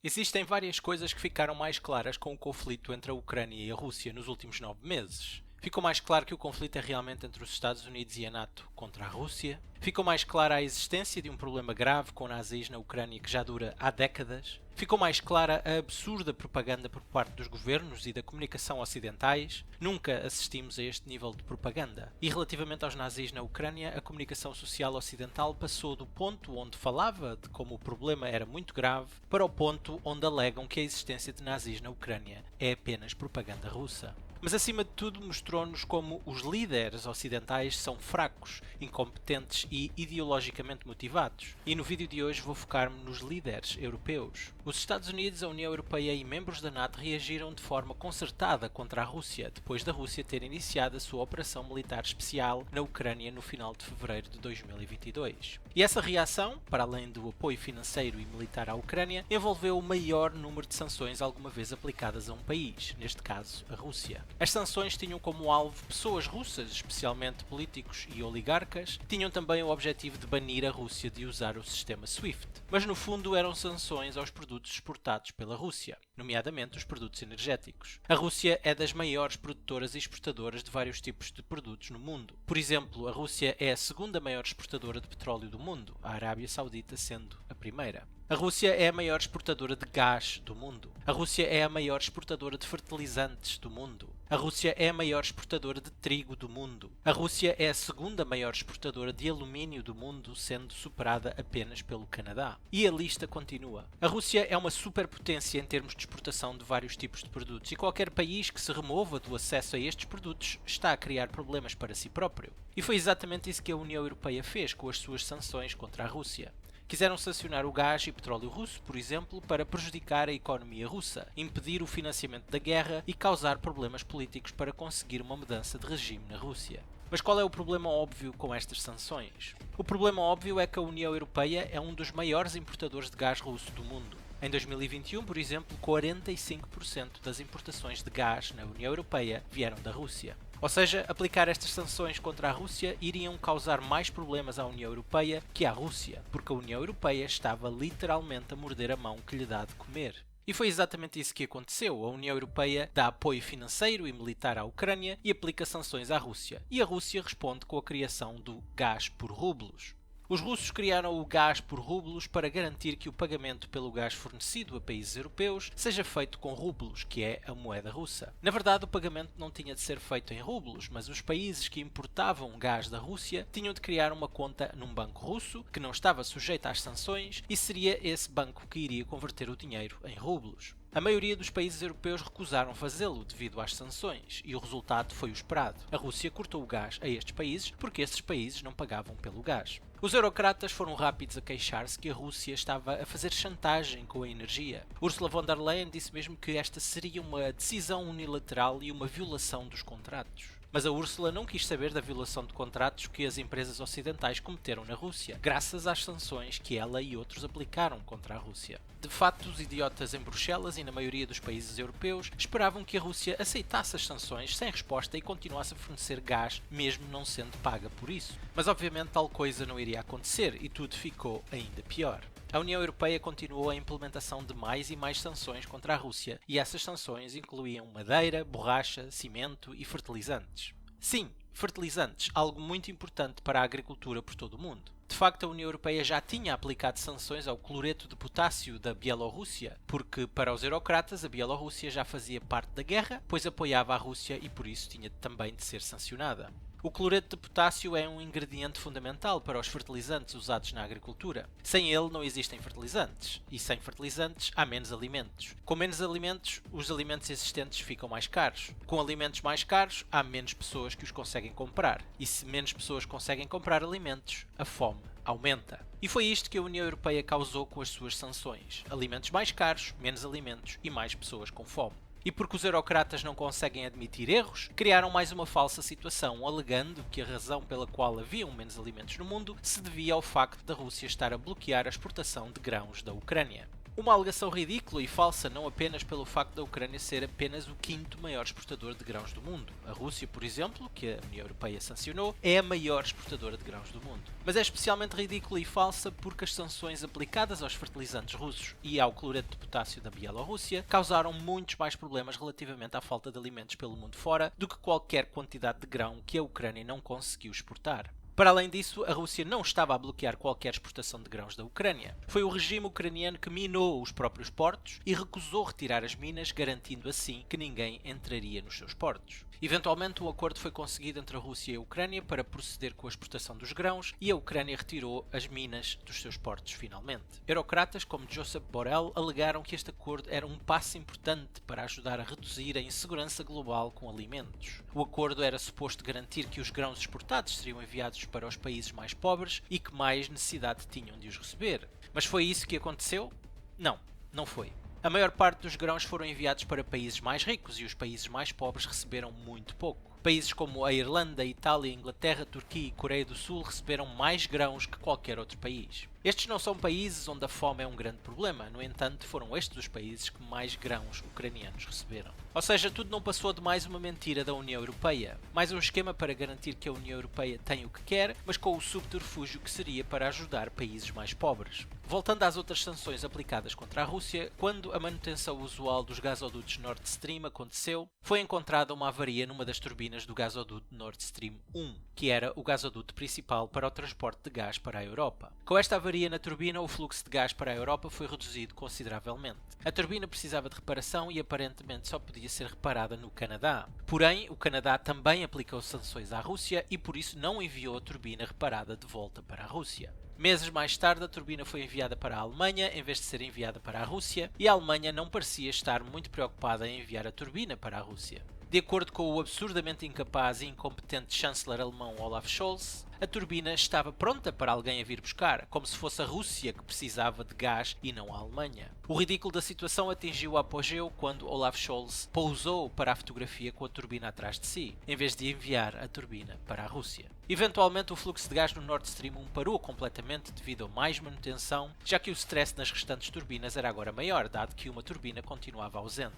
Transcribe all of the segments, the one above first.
Existem várias coisas que ficaram mais claras com o conflito entre a Ucrânia e a Rússia nos últimos 9 meses. Ficou mais claro que o conflito é realmente entre os Estados Unidos e a NATO contra a Rússia. Ficou mais clara a existência de um problema grave com nazis na Ucrânia que já dura há décadas. Ficou mais clara a absurda propaganda por parte dos governos e da comunicação ocidentais. Nunca assistimos a este nível de propaganda. E relativamente aos nazis na Ucrânia, a comunicação social ocidental passou do ponto onde falava de como o problema era muito grave para o ponto onde alegam que a existência de nazis na Ucrânia é apenas propaganda russa. Mas acima de tudo mostrou-nos como os líderes ocidentais são fracos, incompetentes e ideologicamente motivados. E no vídeo de hoje vou focar-me nos líderes europeus. Os Estados Unidos, a União Europeia e membros da NATO reagiram de forma concertada contra a Rússia, depois da Rússia ter iniciado a sua operação militar especial na Ucrânia no final de fevereiro de 2022. E essa reação, para além do apoio financeiro e militar à Ucrânia, envolveu o maior número de sanções alguma vez aplicadas a um país, neste caso a Rússia. As sanções tinham como alvo pessoas russas, especialmente políticos e oligarcas, tinham também o objetivo de banir a Rússia de usar o sistema SWIFT. Mas no fundo eram sanções aos produtos exportados pela Rússia, nomeadamente os produtos energéticos. A Rússia é das maiores produtoras e exportadoras de vários tipos de produtos no mundo. Por exemplo, a Rússia é a segunda maior exportadora de petróleo do mundo, a Arábia Saudita sendo a primeira. A Rússia é a maior exportadora de gás do mundo. A Rússia é a maior exportadora de fertilizantes do mundo. A Rússia é a maior exportadora de trigo do mundo. A Rússia é a segunda maior exportadora de alumínio do mundo, sendo superada apenas pelo Canadá. E a lista continua. A Rússia é uma superpotência em termos de exportação de vários tipos de produtos e qualquer país que se remova do acesso a estes produtos está a criar problemas para si próprio. E foi exatamente isso que a União Europeia fez com as suas sanções contra a Rússia. Quiseram sancionar o gás e petróleo russo, por exemplo, para prejudicar a economia russa, impedir o financiamento da guerra e causar problemas políticos para conseguir uma mudança de regime na Rússia. Mas qual é o problema óbvio com estas sanções? O problema óbvio é que a União Europeia é um dos maiores importadores de gás russo do mundo. Em 2021, por exemplo, 45% das importações de gás na União Europeia vieram da Rússia. Ou seja, aplicar estas sanções contra a Rússia iriam causar mais problemas à União Europeia que à Rússia, porque a União Europeia estava literalmente a morder a mão que lhe dá de comer. E foi exatamente isso que aconteceu. A União Europeia dá apoio financeiro e militar à Ucrânia e aplica sanções à Rússia. E a Rússia responde com a criação do gás por rublos. Os russos criaram o gás por rublos para garantir que o pagamento pelo gás fornecido a países europeus seja feito com rublos, que é a moeda russa. Na verdade, o pagamento não tinha de ser feito em rublos, mas os países que importavam gás da Rússia tinham de criar uma conta num banco russo, que não estava sujeito às sanções, e seria esse banco que iria converter o dinheiro em rublos. A maioria dos países europeus recusaram fazê-lo devido às sanções, e o resultado foi o esperado. A Rússia cortou o gás a estes países porque esses países não pagavam pelo gás. Os eurocratas foram rápidos a queixar-se que a Rússia estava a fazer chantagem com a energia. Ursula von der Leyen disse mesmo que esta seria uma decisão unilateral e uma violação dos contratos. Mas a Ursula não quis saber da violação de contratos que as empresas ocidentais cometeram na Rússia, graças às sanções que ela e outros aplicaram contra a Rússia. De facto, os idiotas em Bruxelas e na maioria dos países europeus esperavam que a Rússia aceitasse as sanções sem resposta e continuasse a fornecer gás, mesmo não sendo paga por isso. Mas obviamente tal coisa não iria acontecer e tudo ficou ainda pior. A União Europeia continuou a implementação de mais e mais sanções contra a Rússia, e essas sanções incluíam madeira, borracha, cimento e fertilizantes. Sim, fertilizantes, algo muito importante para a agricultura por todo o mundo. De facto, a União Europeia já tinha aplicado sanções ao cloreto de potássio da Bielorrússia, porque para os eurocratas a Bielorrússia já fazia parte da guerra, pois apoiava a Rússia e por isso tinha também de ser sancionada. O cloreto de potássio é um ingrediente fundamental para os fertilizantes usados na agricultura. Sem ele não existem fertilizantes, e sem fertilizantes há menos alimentos. Com menos alimentos, os alimentos existentes ficam mais caros. Com alimentos mais caros, há menos pessoas que os conseguem comprar. E se menos pessoas conseguem comprar alimentos, a fome aumenta. E foi isto que a União Europeia causou com as suas sanções. Alimentos mais caros, menos alimentos e mais pessoas com fome. E porque os eurocratas não conseguem admitir erros, criaram mais uma falsa situação, alegando que a razão pela qual haviam menos alimentos no mundo se devia ao facto da Rússia estar a bloquear a exportação de grãos da Ucrânia. Uma alegação ridícula e falsa não apenas pelo facto da Ucrânia ser apenas o quinto maior exportador de grãos do mundo. A Rússia, por exemplo, que a União Europeia sancionou, é a maior exportadora de grãos do mundo. Mas é especialmente ridícula e falsa porque as sanções aplicadas aos fertilizantes russos e ao cloreto de potássio da Bielorrússia causaram muitos mais problemas relativamente à falta de alimentos pelo mundo fora do que qualquer quantidade de grão que a Ucrânia não conseguiu exportar. Para além disso, a Rússia não estava a bloquear qualquer exportação de grãos da Ucrânia. Foi o regime ucraniano que minou os próprios portos e recusou retirar as minas, garantindo assim que ninguém entraria nos seus portos. Eventualmente, um acordo foi conseguido entre a Rússia e a Ucrânia para proceder com a exportação dos grãos e a Ucrânia retirou as minas dos seus portos finalmente. Eurocratas como Josep Borrell alegaram que este acordo era um passo importante para ajudar a reduzir a insegurança global com alimentos. O acordo era suposto garantir que os grãos exportados seriam enviados para os países mais pobres e que mais necessidade tinham de os receber. Mas foi isso que aconteceu? Não, não foi. A maior parte dos grãos foram enviados para países mais ricos e os países mais pobres receberam muito pouco. Países como a Irlanda, Itália, Inglaterra, Turquia e Coreia do Sul receberam mais grãos que qualquer outro país. Estes não são países onde a fome é um grande problema, no entanto, foram estes os países que mais grãos ucranianos receberam. Ou seja, tudo não passou de mais uma mentira da União Europeia, mais um esquema para garantir que a União Europeia tem o que quer, mas com o subterfúgio que seria para ajudar países mais pobres. Voltando às outras sanções aplicadas contra a Rússia, quando a manutenção usual dos gasodutos Nord Stream aconteceu, foi encontrada uma avaria numa das turbinas do gasoduto Nord Stream 1, que era o gasoduto principal para o transporte de gás para a Europa. Com esta avaria na turbina, o fluxo de gás para a Europa foi reduzido consideravelmente. A turbina precisava de reparação e aparentemente só podia ser reparada no Canadá. Porém, o Canadá também aplicou sanções à Rússia e por isso não enviou a turbina reparada de volta para a Rússia. Meses mais tarde, a turbina foi enviada para a Alemanha em vez de ser enviada para a Rússia, e a Alemanha não parecia estar muito preocupada em enviar a turbina para a Rússia. De acordo com o absurdamente incapaz e incompetente chanceler alemão Olaf Scholz, a turbina estava pronta para alguém a vir buscar, como se fosse a Rússia que precisava de gás e não a Alemanha. O ridículo da situação atingiu o apogeu quando Olaf Scholz pousou para a fotografia com a turbina atrás de si, em vez de enviar a turbina para a Rússia. Eventualmente, o fluxo de gás no Nord Stream 1 parou completamente devido a mais manutenção, já que o stress nas restantes turbinas era agora maior, dado que uma turbina continuava ausente.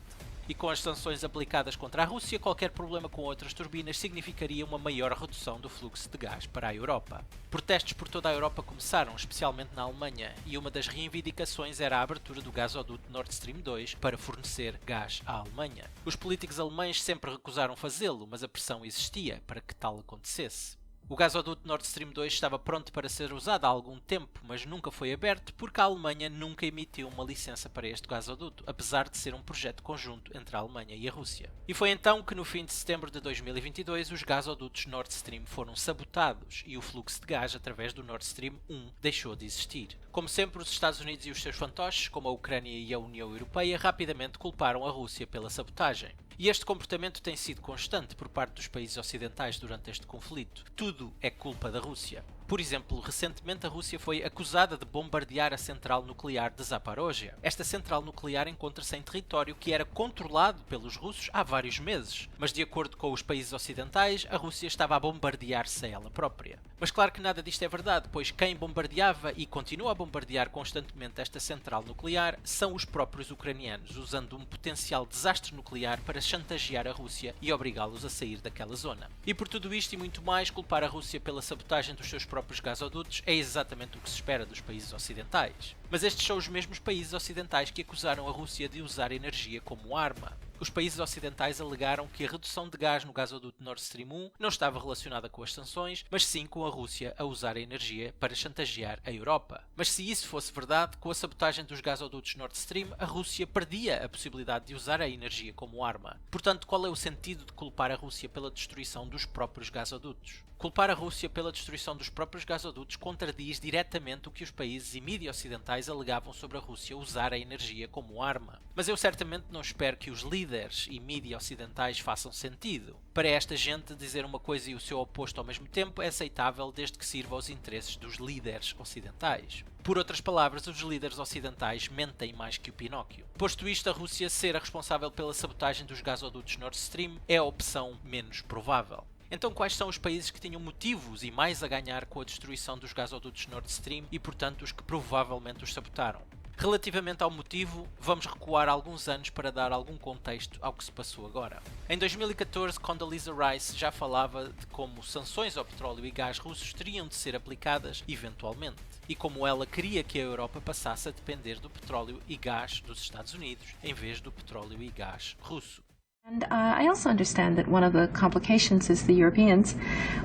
E com as sanções aplicadas contra a Rússia, qualquer problema com outras turbinas significaria uma maior redução do fluxo de gás para a Europa. Protestos por toda a Europa começaram, especialmente na Alemanha, e uma das reivindicações era a abertura do gasoduto Nord Stream 2 para fornecer gás à Alemanha. Os políticos alemães sempre recusaram fazê-lo, mas a pressão existia para que tal acontecesse. O gasoduto Nord Stream 2 estava pronto para ser usado há algum tempo, mas nunca foi aberto porque a Alemanha nunca emitiu uma licença para este gasoduto, apesar de ser um projeto conjunto entre a Alemanha e a Rússia. E foi então que no fim de setembro de 2022 os gasodutos Nord Stream foram sabotados e o fluxo de gás através do Nord Stream 1 deixou de existir. Como sempre, os Estados Unidos e os seus fantoches, como a Ucrânia e a União Europeia, rapidamente culparam a Rússia pela sabotagem. E este comportamento tem sido constante por parte dos países ocidentais durante este conflito. Tudo é culpa da Rússia. Por exemplo, recentemente a Rússia foi acusada de bombardear a central nuclear de Zaporozhye. Esta central nuclear encontra-se em território que era controlado pelos russos há vários meses, mas de acordo com os países ocidentais, a Rússia estava a bombardear-se a ela própria. Mas claro que nada disto é verdade, pois quem bombardeava e continua a bombardear constantemente esta central nuclear são os próprios ucranianos, usando um potencial desastre nuclear para chantagear a Rússia e obrigá-los a sair daquela zona. E por tudo isto e muito mais, culpar a Rússia pela sabotagem dos seus próprios gasodutos é exatamente o que se espera dos países ocidentais. Mas estes são os mesmos países ocidentais que acusaram a Rússia de usar a energia como arma. Os países ocidentais alegaram que a redução de gás no gasoduto Nord Stream 1 não estava relacionada com as sanções, mas sim com a Rússia a usar a energia para chantagear a Europa. Mas se isso fosse verdade, com a sabotagem dos gasodutos Nord Stream, a Rússia perdia a possibilidade de usar a energia como arma. Portanto, qual é o sentido de culpar a Rússia pela destruição dos próprios gasodutos? Culpar a Rússia pela destruição dos próprios gasodutos contradiz diretamente o que os países e mídia ocidentais alegavam sobre a Rússia usar a energia como arma. Mas eu certamente não espero que os líderes e mídia ocidentais façam sentido. Para esta gente, dizer uma coisa e o seu oposto ao mesmo tempo é aceitável desde que sirva aos interesses dos líderes ocidentais. Por outras palavras, os líderes ocidentais mentem mais que o Pinóquio. Posto isto, a Rússia ser a responsável pela sabotagem dos gasodutos Nord Stream é a opção menos provável. Então quais são os países que tinham motivos e mais a ganhar com a destruição dos gasodutos Nord Stream e, portanto, os que provavelmente os sabotaram? Relativamente ao motivo, vamos recuar alguns anos para dar algum contexto ao que se passou agora. Em 2014, Condoleezza Rice já falava de como sanções ao petróleo e gás russos teriam de ser aplicadas eventualmente, e como ela queria que a Europa passasse a depender do petróleo e gás dos Estados Unidos em vez do petróleo e gás russo. And I also understand that one of the complications is the Europeans,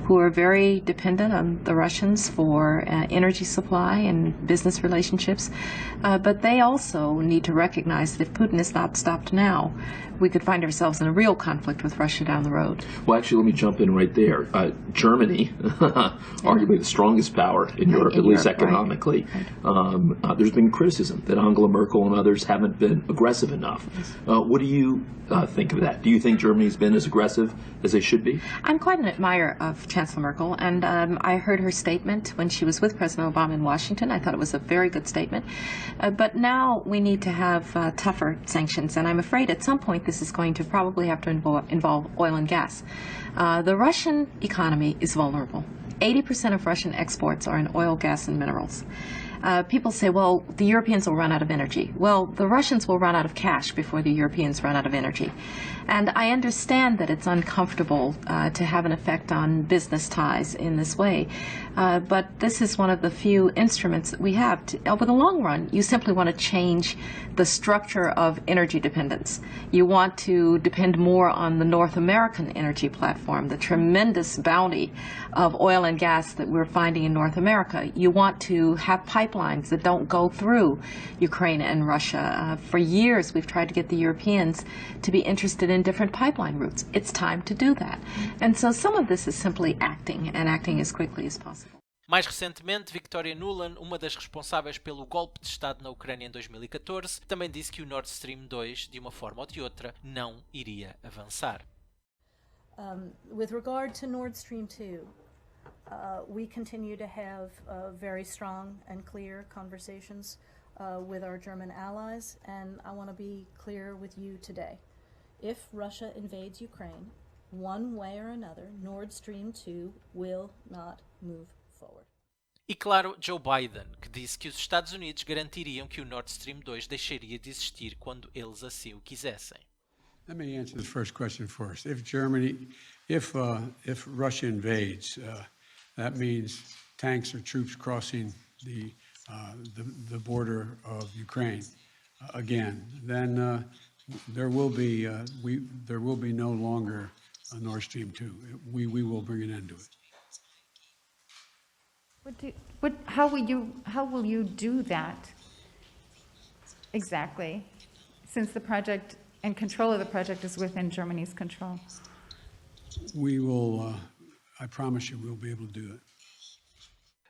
who are very dependent on the Russians for energy supply and business relationships, but they also need to recognize that if Putin is not stopped now, we could find ourselves in a real conflict with Russia down the road. Well, actually, let me jump in right there. Germany, arguably the strongest power in Europe, at least economically, there's been criticism that Angela Merkel and others haven't been aggressive enough. What do you think of that? Do you think Germany's been as aggressive as they should be? I'm quite an admirer of Chancellor Merkel, and I heard her statement when she was with President Obama in Washington. I thought it was a very good statement. But now we need to have tougher sanctions, and I'm afraid at some point this is going to probably have to involve oil and gas. The Russian economy is vulnerable. 80% of Russian exports are in oil, gas, and minerals. People say, well, the Europeans will run out of energy. Well, the Russians will run out of cash before the Europeans run out of energy. And I understand that it's uncomfortable to have an effect on business ties in this way. But this is one of the few instruments that we have. Over the long run, you simply want to change the structure of energy dependence. You want to depend more on the North American energy platform, the tremendous bounty of oil and gas that we're finding in North America. You want to have pipelines that don't go through Ukraine and Russia. For years, we've tried to get the Europeans to be interested in different pipeline routes. It's time to do that. And so some of this is simply acting, and acting as quickly as possible. Mais recentemente, Victoria Nuland, uma das responsáveis pelo golpe de Estado na Ucrânia em 2014, também disse que o Nord Stream 2, de uma forma ou de outra, não iria avançar. With regard to Nord Stream 2, we continue to have very strong and clear conversations with our German allies, and I want to be clear with you today. If Russia invades Ukraine, one way or another, Nord Stream 2 will not move forward. E claro, Joe Biden, que disse que os Estados Unidos garantiriam que o Nord Stream 2 deixaria de existir quando eles assim o quisessem. Let me answer the first question first. If Russia invades, that means tanks or troops crossing the border of Ukraine again. Then there will be no longer a Nord Stream 2. We will bring an end to it. How will you do that exactly, since the project and control of the project is within Germany's control? We will, I promise you, we'll be able to do it.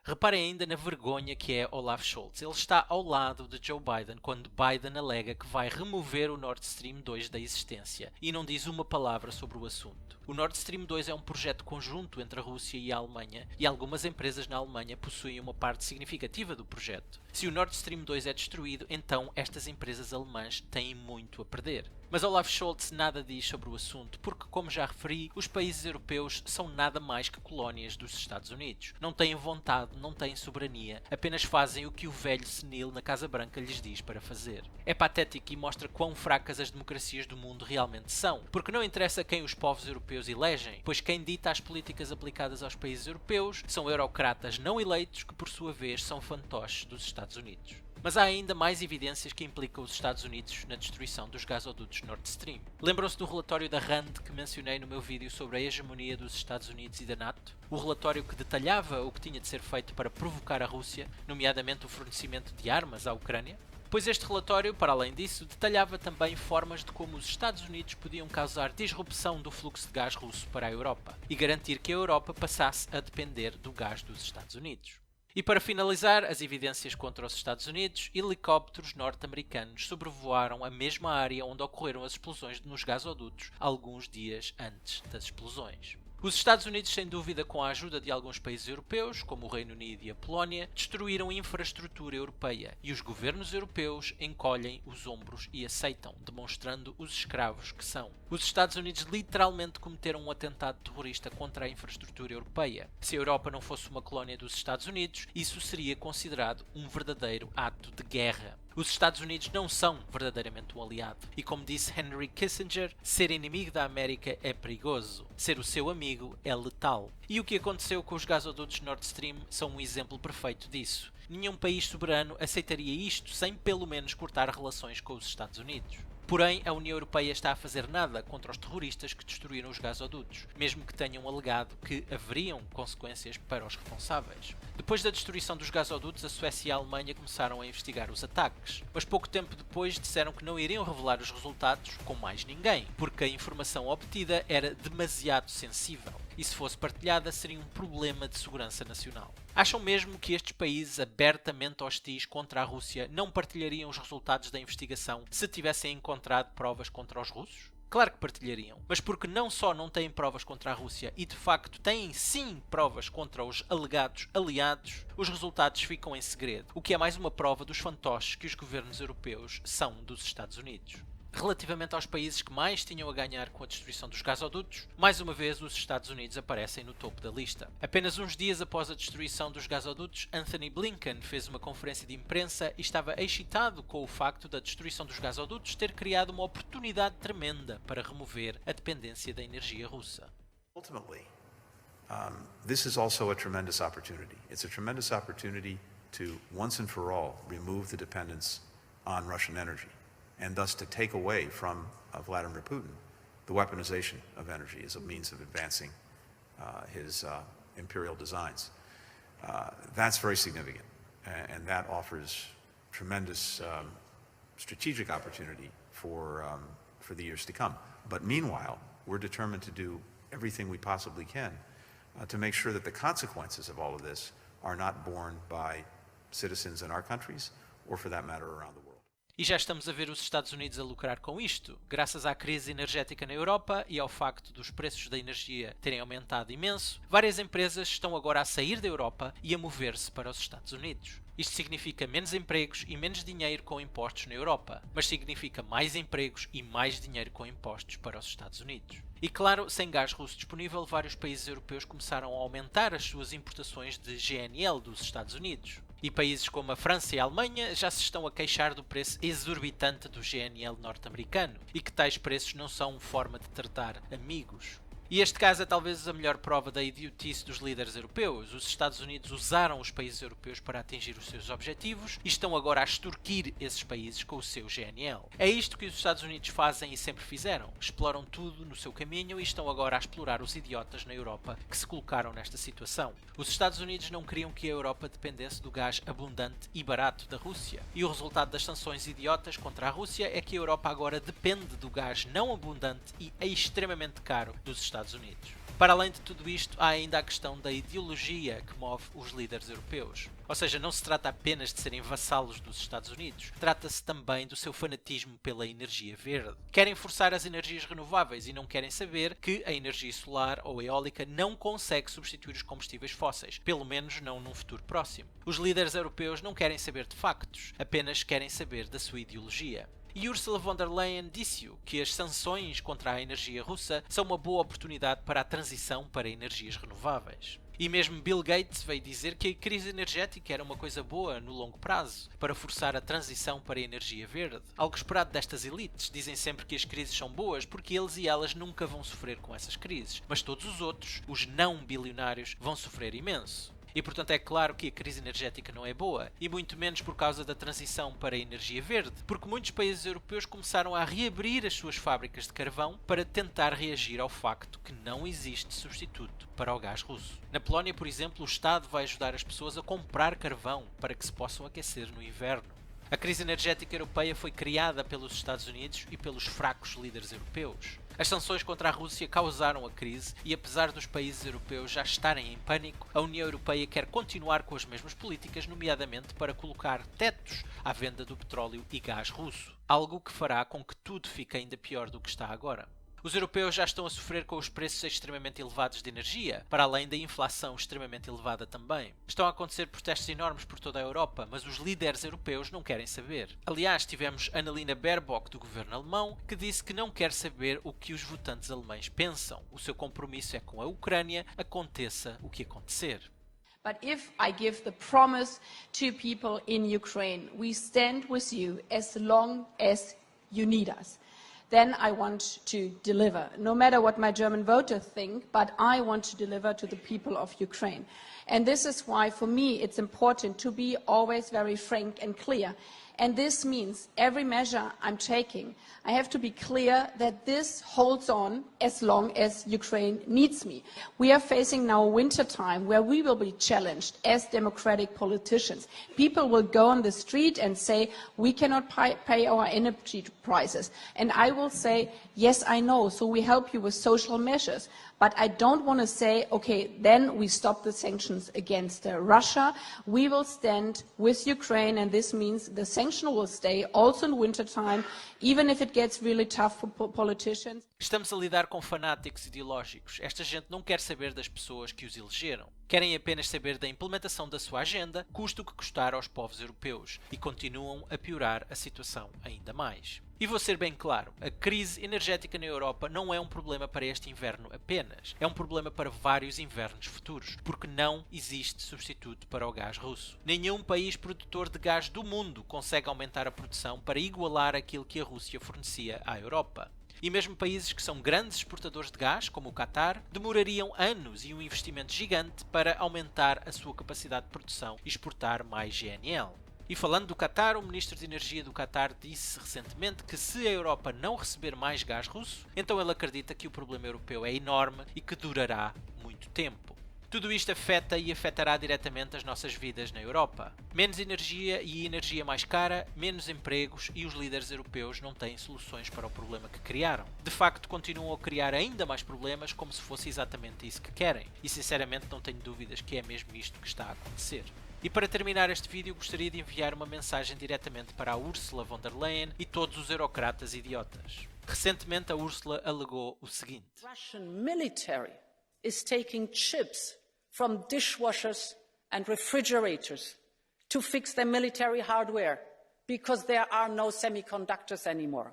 Reparem ainda na vergonha que é Olaf Scholz. Ele está ao lado de Joe Biden quando Biden alega que vai remover o Nord Stream 2 da existência e não diz uma palavra sobre o assunto. O Nord Stream 2 é um projeto conjunto entre a Rússia e a Alemanha e algumas empresas na Alemanha possuem uma parte significativa do projeto. Se o Nord Stream 2 é destruído, então estas empresas alemãs têm muito a perder. Mas Olaf Scholz nada diz sobre o assunto porque, como já referi, os países europeus são nada mais que colónias dos Estados Unidos. Não têm vontade, não têm soberania, apenas fazem o que o velho senil na Casa Branca lhes diz para fazer. É patético e mostra quão fracas as democracias do mundo realmente são, porque não interessa quem os povos europeus elegem, pois quem dita as políticas aplicadas aos países europeus são eurocratas não eleitos que, por sua vez, são fantoches dos Estados Unidos. Mas há ainda mais evidências que implicam os Estados Unidos na destruição dos gasodutos Nord Stream. Lembram-se do relatório da RAND que mencionei no meu vídeo sobre a hegemonia dos Estados Unidos e da NATO? O relatório que detalhava o que tinha de ser feito para provocar a Rússia, nomeadamente o fornecimento de armas à Ucrânia? Pois este relatório, para além disso, detalhava também formas de como os Estados Unidos podiam causar disrupção do fluxo de gás russo para a Europa e garantir que a Europa passasse a depender do gás dos Estados Unidos. E para finalizar, as evidências contra os Estados Unidos, helicópteros norte-americanos sobrevoaram a mesma área onde ocorreram as explosões nos gasodutos alguns dias antes das explosões. Os Estados Unidos, sem dúvida com a ajuda de alguns países europeus, como o Reino Unido e a Polónia, destruíram infraestrutura europeia e os governos europeus encolhem os ombros e aceitam, demonstrando os escravos que são. Os Estados Unidos literalmente cometeram um atentado terrorista contra a infraestrutura europeia. Se a Europa não fosse uma colónia dos Estados Unidos, isso seria considerado um verdadeiro ato de guerra. Os Estados Unidos não são verdadeiramente um aliado. E como disse Henry Kissinger, ser inimigo da América é perigoso. Ser o seu amigo é letal. E o que aconteceu com os gasodutos Nord Stream são um exemplo perfeito disso. Nenhum país soberano aceitaria isto sem pelo menos cortar relações com os Estados Unidos. Porém, a União Europeia está a fazer nada contra os terroristas que destruíram os gasodutos, mesmo que tenham alegado que haveriam consequências para os responsáveis. Depois da destruição dos gasodutos, a Suécia e a Alemanha começaram a investigar os ataques, mas pouco tempo depois disseram que não iriam revelar os resultados com mais ninguém, porque a informação obtida era demasiado sensível e se fosse partilhada seria um problema de segurança nacional. Acham mesmo que estes países abertamente hostis contra a Rússia não partilhariam os resultados da investigação se tivessem encontrado provas contra os russos? Claro que partilhariam, mas porque não só não têm provas contra a Rússia e de facto têm sim provas contra os alegados aliados, os resultados ficam em segredo, o que é mais uma prova dos fantoches que os governos europeus são dos Estados Unidos. Relativamente aos países que mais tinham a ganhar com a destruição dos gasodutos, mais uma vez os Estados Unidos aparecem no topo da lista. Apenas uns dias após a destruição dos gasodutos, Anthony Blinken fez uma conferência de imprensa e estava excitado com o facto da destruição dos gasodutos ter criado uma oportunidade tremenda para remover a dependência da energia russa. Ultimately, this is also a tremendous opportunity. It's a tremendous opportunity to, once and for all, remove the dependence on Russian energy, and thus to take away from Vladimir Putin the weaponization of energy as a means of advancing his imperial designs. That's very significant, and that offers tremendous strategic opportunity for the years to come. But meanwhile, we're determined to do everything we possibly can to make sure that the consequences of all of this are not borne by citizens in our countries, or for that matter, around the world. E já estamos a ver os Estados Unidos a lucrar com isto, graças à crise energética na Europa e ao facto dos preços da energia terem aumentado imenso. Várias empresas estão agora a sair da Europa e a mover-se para os Estados Unidos. Isto significa menos empregos e menos dinheiro com impostos na Europa, mas significa mais empregos e mais dinheiro com impostos para os Estados Unidos. E claro, sem gás russo disponível, vários países europeus começaram a aumentar as suas importações de GNL dos Estados Unidos. E países como a França e a Alemanha já se estão a queixar do preço exorbitante do GNL norte-americano e que tais preços não são forma de tratar amigos. E este caso é talvez a melhor prova da idiotice dos líderes europeus. Os Estados Unidos usaram os países europeus para atingir os seus objetivos e estão agora a extorquir esses países com o seu GNL. É isto que os Estados Unidos fazem e sempre fizeram. Exploram tudo no seu caminho e estão agora a explorar os idiotas na Europa que se colocaram nesta situação. Os Estados Unidos não queriam que a Europa dependesse do gás abundante e barato da Rússia. E o resultado das sanções idiotas contra a Rússia é que a Europa agora depende do gás não abundante e extremamente caro dos Estados Unidos. Para além de tudo isto, há ainda a questão da ideologia que move os líderes europeus. Ou seja, não se trata apenas de serem vassalos dos Estados Unidos, trata-se também do seu fanatismo pela energia verde. Querem forçar as energias renováveis e não querem saber que a energia solar ou eólica não consegue substituir os combustíveis fósseis, pelo menos não num futuro próximo. Os líderes europeus não querem saber de factos, apenas querem saber da sua ideologia. E Ursula von der Leyen disse-o, que as sanções contra a energia russa são uma boa oportunidade para a transição para energias renováveis. E mesmo Bill Gates veio dizer que a crise energética era uma coisa boa no longo prazo, para forçar a transição para a energia verde. Algo esperado destas elites. Dizem sempre que as crises são boas porque eles e elas nunca vão sofrer com essas crises, mas todos os outros, os não bilionários, vão sofrer imenso. E portanto é claro que a crise energética não é boa, e muito menos por causa da transição para a energia verde, porque muitos países europeus começaram a reabrir as suas fábricas de carvão para tentar reagir ao facto que não existe substituto para o gás russo. Na Polónia, por exemplo, o Estado vai ajudar as pessoas a comprar carvão para que se possam aquecer no inverno. A crise energética europeia foi criada pelos Estados Unidos e pelos fracos líderes europeus. As sanções contra a Rússia causaram a crise e, apesar dos países europeus já estarem em pânico, a União Europeia quer continuar com as mesmas políticas, nomeadamente para colocar tetos à venda do petróleo e gás russo, algo que fará com que tudo fique ainda pior do que está agora. Os europeus já estão a sofrer com os preços extremamente elevados de energia, para além da inflação extremamente elevada também. Estão a acontecer protestos enormes por toda a Europa, mas os líderes europeus não querem saber. Aliás, tivemos Annalena Baerbock do governo alemão, que disse que não quer saber o que os votantes alemães pensam. O seu compromisso é com a Ucrânia, aconteça o que acontecer. But if I give the promise to people in Ukraine, we stand with you as long as you need us, then I want to deliver, no matter what my German voters think, but I want to deliver to the people of Ukraine. And this is why, for me, it's important to be always very frank and clear. And this means every measure I'm taking, I have to be clear that this holds on as long as Ukraine needs me. We are facing now a winter time where we will be challenged as democratic politicians. People will go on the street and say, we cannot pay our energy prices. And I will say, yes, I know, so we help you with social measures. But I don't want to say, okay, then we stop the sanctions against Russia. We will stand with Ukraine, and this means the sanction will stay also in winter time, even if it gets really tough for politicians. Estamos a lidar com fanáticos ideológicos. Esta gente não quer saber das pessoas que os elegeram. Querem apenas saber da implementação da sua agenda, custe o que custar aos povos europeus, e continuam a piorar a situação ainda mais. E vou ser bem claro, a crise energética na Europa não é um problema para este inverno apenas. É um problema para vários invernos futuros, porque não existe substituto para o gás russo. Nenhum país produtor de gás do mundo consegue aumentar a produção para igualar aquilo que a Rússia fornecia à Europa. E mesmo países que são grandes exportadores de gás, como o Qatar, demorariam anos e um investimento gigante para aumentar a sua capacidade de produção e exportar mais GNL. E falando do Qatar, o ministro de Energia do Qatar disse recentemente que se a Europa não receber mais gás russo, então ele acredita que o problema europeu é enorme e que durará muito tempo. Tudo isto afeta e afetará diretamente as nossas vidas na Europa. Menos energia e energia mais cara, menos empregos e os líderes europeus não têm soluções para o problema que criaram. De facto, continuam a criar ainda mais problemas como se fosse exatamente isso que querem. E sinceramente não tenho dúvidas que é mesmo isto que está a acontecer. E para terminar este vídeo, gostaria de enviar uma mensagem diretamente para a Ursula von der Leyen e todos os eurocratas idiotas. Recentemente, a Ursula alegou o seguinte: Russian military is taking chips from dishwashers and refrigerators to fix their military hardware because there are no semiconductors anymore.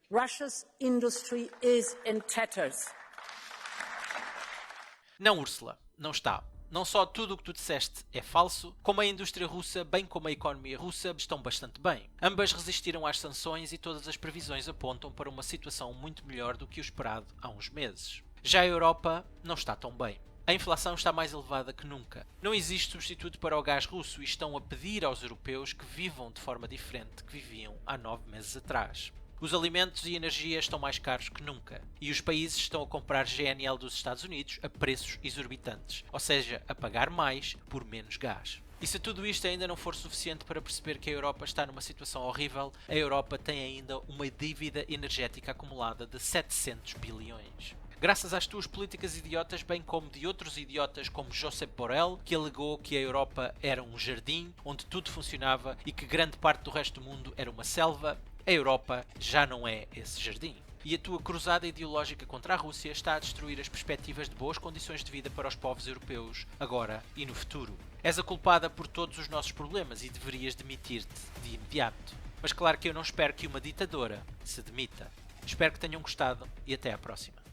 Russia's industry is in tatters. Não, Ursula, não está. Não só tudo o que tu disseste é falso, como a indústria russa, bem como a economia russa, estão bastante bem. Ambas resistiram às sanções e todas as previsões apontam para uma situação muito melhor do que o esperado há uns meses. Já a Europa não está tão bem. A inflação está mais elevada que nunca. Não existe substituto para o gás russo e estão a pedir aos europeus que vivam de forma diferente que viviam há 9 meses atrás. Os alimentos e energia estão mais caros que nunca, e os países estão a comprar GNL dos Estados Unidos a preços exorbitantes, ou seja, a pagar mais por menos gás. E se tudo isto ainda não for suficiente para perceber que a Europa está numa situação horrível, a Europa tem ainda uma dívida energética acumulada de 700 bilhões. Graças às tuas políticas idiotas, bem como de outros idiotas como Josep Borrell, que alegou que a Europa era um jardim onde tudo funcionava e que grande parte do resto do mundo era uma selva, a Europa já não é esse jardim. E a tua cruzada ideológica contra a Rússia está a destruir as perspectivas de boas condições de vida para os povos europeus, agora e no futuro. És a culpada por todos os nossos problemas e deverias demitir-te de imediato. Mas claro que eu não espero que uma ditadora se demita. Espero que tenham gostado e até à próxima.